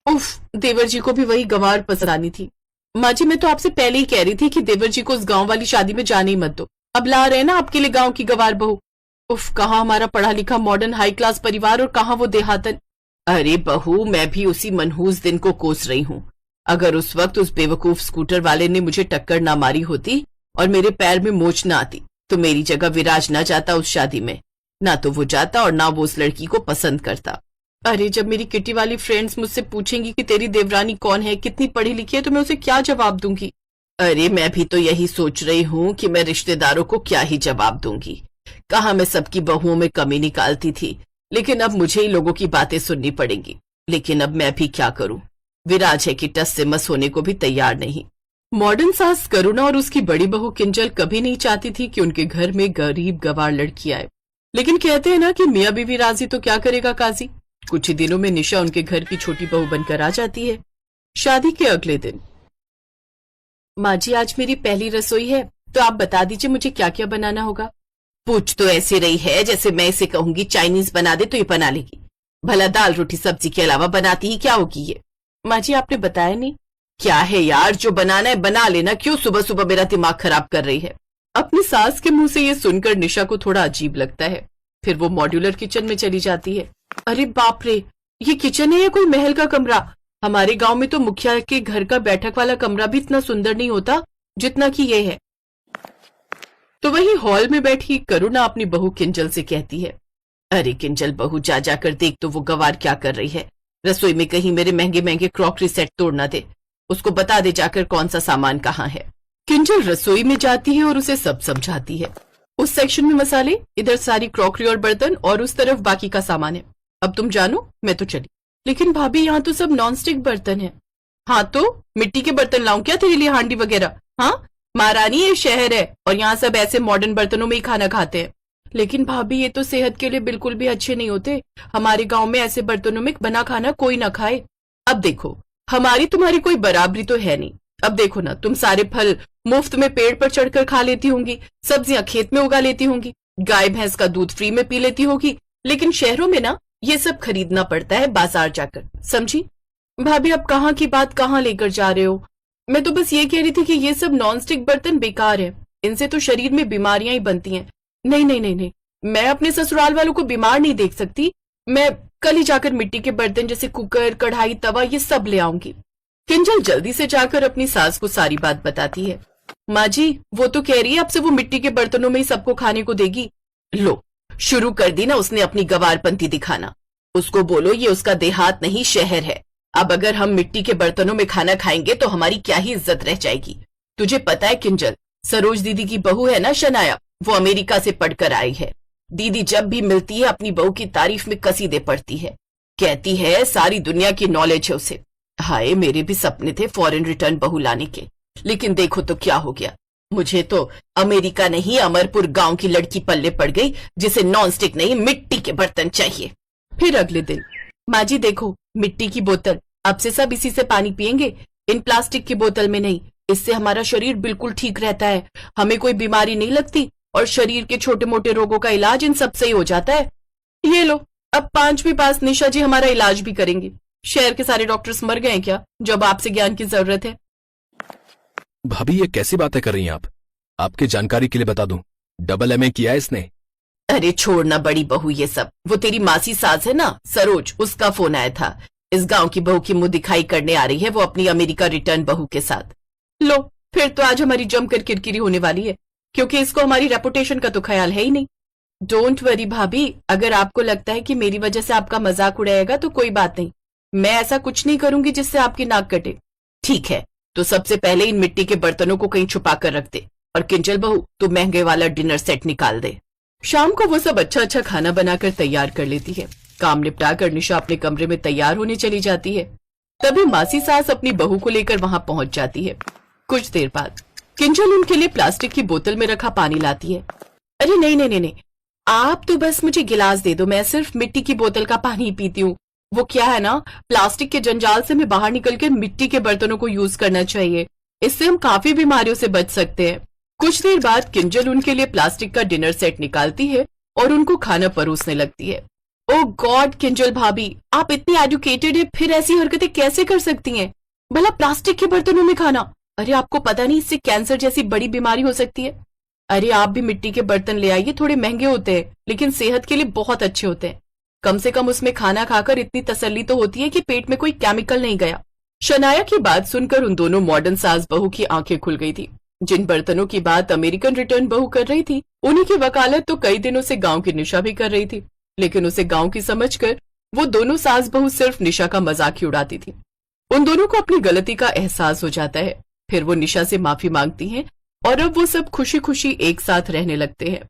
उफ, देवर जी को भी वही गंवार पसंद आनी थी। माँ जी, मैं तो आपसे पहले ही कह रही थी कि देवर जी को उस गांव वाली शादी में जाने ही मत दो। अब ला रहे हैं ना आपके लिए गांव की गंवार बहू। उफ, कहाँ हमारा पढ़ा लिखा मॉडर्न हाई क्लास परिवार और कहाँ वो देहातन। अरे बहू, मैं भी उसी मनहूस दिन को कोस रही हूँ। अगर उस वक्त उस बेवकूफ स्कूटर वाले ने मुझे टक्कर ना मारी होती और मेरे पैर में मोच ना आती तो मेरी जगह विराज ना जाता उस शादी में। ना तो वो जाता और ना वो उस लड़की को पसंद करता। अरे जब मेरी किटी वाली फ्रेंड्स मुझसे पूछेंगी कि तेरी देवरानी कौन है, कितनी पढ़ी लिखी है, तो मैं उसे क्या जवाब दूंगी? अरे मैं भी तो यही सोच रही हूँ कि मैं रिश्तेदारों को क्या ही जवाब दूंगी। कहाँ मैं सबकी बहुओं में कमी निकालती थी, लेकिन अब मुझे ही लोगों की बातें सुननी पड़ेंगी। लेकिन अब मैं भी क्या करूं? विराज है कि टस से मस होने को भी तैयार नहीं। मॉडर्न सास करुणा और उसकी बड़ी बहू किंजल कभी नहीं चाहती थी कि उनके घर में गरीब गवार लड़की आए, लेकिन कहते हैं ना कि मियाँ बीवी राजी तो क्या करेगा काजी। कुछ ही दिनों में निशा उनके घर की छोटी बहू बनकर आ जाती है। शादी के अगले दिन, माँ जी आज मेरी पहली रसोई है, तो आप बता दीजिए मुझे क्या क्या बनाना होगा। पूछ तो ऐसे रही है जैसे मैं इसे कहूंगी चाइनीज बना दे तो ये बना लेगी। भला दाल रोटी सब्जी के अलावा बनाती ही क्या होगी ये? माँ जी आपने बताया नहीं। क्या है यार, जो बनाना है बना लेना, क्यों सुबह सुबह मेरा दिमाग खराब कर रही है? अपनी सास के मुंह से ये सुनकर निशा को थोड़ा अजीब लगता है। फिर वो मॉड्यूलर किचन में चली जाती है। अरे बाप रे, ये किचन है या कोई महल का कमरा? हमारे गांव में तो मुखिया के घर का बैठक वाला कमरा भी इतना सुंदर नहीं होता जितना कि ये है। तो वही हॉल में बैठी करुणा अपनी बहू किंजल से कहती है, अरे किंजल बहू, जा जाकर देख तो वो गवार क्या कर रही है। रसोई में कहीं मेरे महंगे महंगे क्रॉकरी सेट तोड़ ना दे। उसको बता दे जाकर कौन सा सामान कहाँ है। किंजल रसोई में जाती है और उसे सब समझाती है। उस सेक्शन में मसाले, इधर सारी क्रॉकरी और बर्तन, और उस तरफ बाकी का सामान है। अब तुम जानो, मैं तो चली। लेकिन भाभी यहाँ तो सब नॉनस्टिक बर्तन है। हाँ तो मिट्टी के बर्तन लाऊं क्या तेरे लिए, हांडी वगैरह? हाँ, महारानी ये शहर है और यहाँ सब ऐसे मॉडर्न बर्तनों में ही खाना खाते हैं। लेकिन भाभी ये तो सेहत के लिए बिल्कुल भी अच्छे नहीं होते। हमारे गांव में ऐसे बर्तनों में बना खाना कोई ना खाए। अब देखो, हमारी तुम्हारी कोई बराबरी तो है नहीं। अब देखो ना, तुम सारे फल मुफ्त में पेड़ पर चढ़कर खा लेती होंगी, सब्जियां खेत में उगा लेती होंगी, गाय भैंस का दूध फ्री में पी लेती होगी। लेकिन शहरों में ना ये सब खरीदना पड़ता है बाजार जाकर, समझी? भाभी अब कहाँ की बात कहाँ लेकर जा रहे हो? मैं तो बस ये कह रही थी कि ये सब नॉनस्टिक बर्तन बेकार है, इनसे तो शरीर में बीमारियां ही बनती हैं। नहीं नहीं नहीं नहीं, मैं अपने ससुराल वालों को बीमार नहीं देख सकती। मैं कल ही जाकर मिट्टी के बर्तन जैसे कुकर, कढ़ाई, तवा ये सब ले आऊंगी। किंजल जल्दी से जाकर अपनी सास को सारी बात बताती है। माँ जी, वो तो कह रही है अब से वो मिट्टी के बर्तनों में ही सबको खाने को देगी। लो, शुरू कर दी ना उसने अपनी गवारपंती दिखाना। उसको बोलो ये उसका देहात नहीं शहर है। अब अगर हम मिट्टी के बर्तनों में खाना खाएंगे तो हमारी क्या ही इज्जत रह जाएगी। तुझे पता है किंजल, सरोज दीदी की बहू है ना शनाया, वो अमेरिका से पढ़कर आई है। दीदी जब भी मिलती है अपनी बहू की तारीफ में कसीदे पढ़ती है, कहती है सारी दुनिया की नॉलेज है उसे। हाय, मेरे भी सपने थे फॉरेन रिटर्न बहू लाने के, लेकिन देखो तो क्या हो गया। मुझे तो अमेरिका नहीं अमरपुर गांव की लड़की पल्ले पड़ गई जिसे नॉनस्टिक नहीं मिट्टी के बर्तन चाहिए। फिर अगले दिन, माँ जी देखो, मिट्टी की बोतल, अब से सब इसी से पानी पियेंगे, इन प्लास्टिक की बोतल में नहीं। इससे हमारा शरीर बिल्कुल ठीक रहता है, हमें कोई बीमारी नहीं लगती और शरीर के छोटे मोटे रोगों का इलाज इन सब से ही हो जाता है। ये लो, अब 5वीं पास निशा जी हमारा इलाज भी करेंगी। शहर के सारे डॉक्टर्स मर गए क्या जब आपसे ज्ञान की जरूरत है? भाभी ये कैसी बातें कर रही हैं आप? आपके जानकारी के लिए बता दूं, डबल एमए किया है इसने। अरे छोड़ना बड़ी बहू ये सब, वो तेरी मासी सास है ना सरोज, उसका फोन आया था। इस गांव की बहू की मुंह दिखाई करने आ रही है वो अपनी अमेरिका रिटर्न बहू के साथ। लो, फिर तो आज हमारी जमकर किरकिरी होने वाली है, क्योंकि इसको हमारी रेपुटेशन का तो ख्याल है ही नहीं। डोंट वरी भाभी, अगर आपको लगता है कि मेरी वजह से आपका मजाक उड़ाएगा तो कोई बात नहीं, मैं ऐसा कुछ नहीं करूंगी जिससे आपकी नाक कटे। ठीक है, तो सबसे पहले इन मिट्टी के बर्तनों को कहीं छुपा कर रख दे, और किंजल बहू तू महंगे वाला डिनर सेट निकाल दे। शाम को वो सब अच्छा अच्छा खाना बनाकर तैयार कर लेती है। काम निपटाकर निशा अपने कमरे में तैयार होने चली जाती है। तभी मासी सास अपनी बहू को लेकर वहां पहुंच जाती है। कुछ देर बाद किंजल उनके लिए प्लास्टिक की बोतल में रखा पानी लाती है। अरे नहीं नहीं नहीं नहीं, आप तो बस मुझे गिलास दे दो, मैं सिर्फ मिट्टी की बोतल का पानी पीती हूँ। वो क्या है ना, प्लास्टिक के जंजाल से मैं बाहर निकलकर मिट्टी के बर्तनों को यूज करना चाहिए, इससे हम काफी बीमारियों से बच सकते हैं। कुछ देर बाद किंजल उनके लिए प्लास्टिक का डिनर सेट निकालती है और उनको खाना परोसने लगती है। ओ गॉड किंजल भाभी, आप इतनी एजुकेटेड है फिर ऐसी हरकतें कैसे कर सकती हैं? भला प्लास्टिक के बर्तनों में खाना, अरे आपको पता नहीं इससे कैंसर जैसी बड़ी बीमारी हो सकती है। अरे आप भी मिट्टी के बर्तन ले आइए, थोड़े महंगे होते हैं लेकिन सेहत के लिए बहुत अच्छे होते हैं। कम से कम उसमें खाना खाकर इतनी तसल्ली तो होती है कि पेट में कोई केमिकल नहीं गया। शनाया की बात सुनकर उन दोनों मॉडर्न सास बहू की आंखें खुल गई थी। जिन बर्तनों की बात अमेरिकन रिटर्न बहू कर रही थी, उन्हीं की वकालत तो कई दिनों से गांव की निशा भी कर रही थी, लेकिन उसे गांव की समझकर वो दोनों सास बहू सिर्फ निशा का मजाक ही उड़ाती थी। उन दोनों को अपनी गलती का एहसास हो जाता है, फिर वो निशा से माफी मांगती हैं और अब वो सब खुशी खुशी एक साथ रहने लगते हैं।